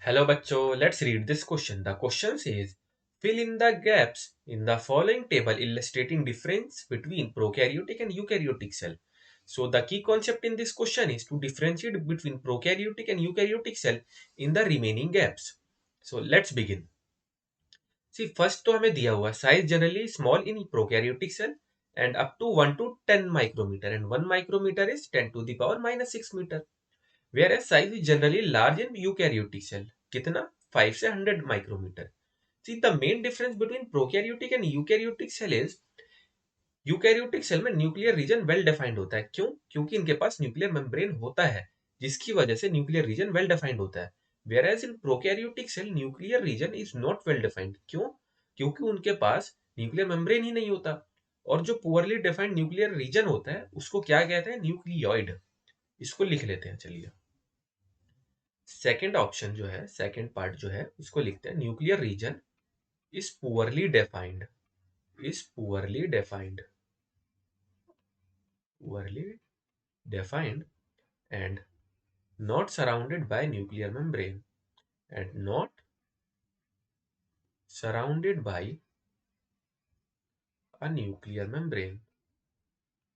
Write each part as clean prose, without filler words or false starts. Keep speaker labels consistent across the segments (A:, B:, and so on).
A: Hello bachcho, let's read this question. The question says, fill in the gaps in the following table illustrating difference between prokaryotic and eukaryotic cell. So the key concept in this question is to differentiate between prokaryotic and eukaryotic cell in the remaining gaps. So let's begin. See, first तो हमें दिया हुआ size generally small in prokaryotic cell and up to 1 to 10 micrometer, and 1 micrometer is 10 to the power minus 6 meter. Whereas size is generally large in eukaryotic cell. कितना? 5 से 100 micrometer. See, the main difference between prokaryotic and eukaryotic cell is eukaryotic cell में nuclear region well defined होता है. क्यों? क्योंकि इनके पास nuclear membrane होता है, जिसकी वजह से न्यूक्लियर रीजन वेल डिफाइंड होता है. Where in prokaryotic cell nuclear region is not well defined. क्यों? क्योंकि उनके पास न्यूक्लियर मेम्ब्रेन ही नहीं होता. और जो पुअरली डिफाइंड न्यूक्लियर रीजन होता है उसको क्या कहते हैं? न्यूक्लियोइड. इसको लिख लेते हैं. चलिए, सेकेंड ऑप्शन जो है, सेकेंड पार्ट जो है उसको लिखते हैं nuclear region is poorly defined. Is poorly defined and not surrounded by nuclear membrane, and not surrounded by a nuclear membrane,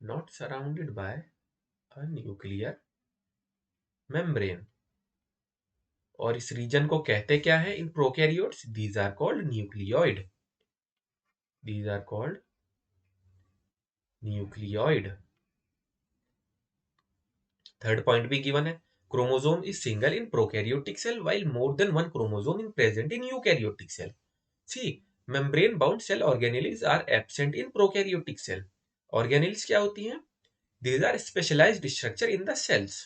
A: not surrounded by a nuclear membrane. और इस reason को कहते क्या है in prokaryotes? These are called nucleoid. These are called nucleoid. Third point भी given है. Chromosome is single in prokaryotic cell while more than one chromosome is present in eukaryotic cell. See, membrane bound cell organelles are absent in prokaryotic cell. Organelles क्या होती हैं? These are specialized structure in the cells.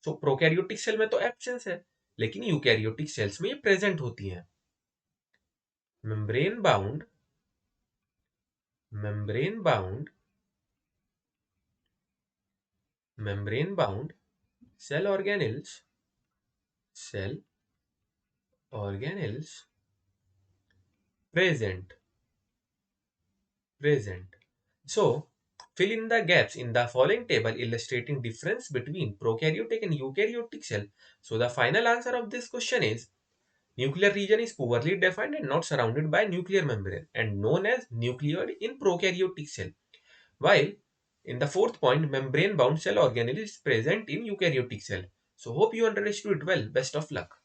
A: So prokaryotic cell में तो absence है, लेकिन eukaryotic cells में ये present होती हैं. membrane bound cell organelles present. So fill in the gaps in the following table illustrating difference between prokaryotic and eukaryotic cell. So the final answer of this question is nuclear region is poorly defined and not surrounded by nuclear membrane and known as nucleoid in prokaryotic cell. While in the fourth point, membrane bound cell organelle is present in eukaryotic cell. So hope you understood it well. Best of luck.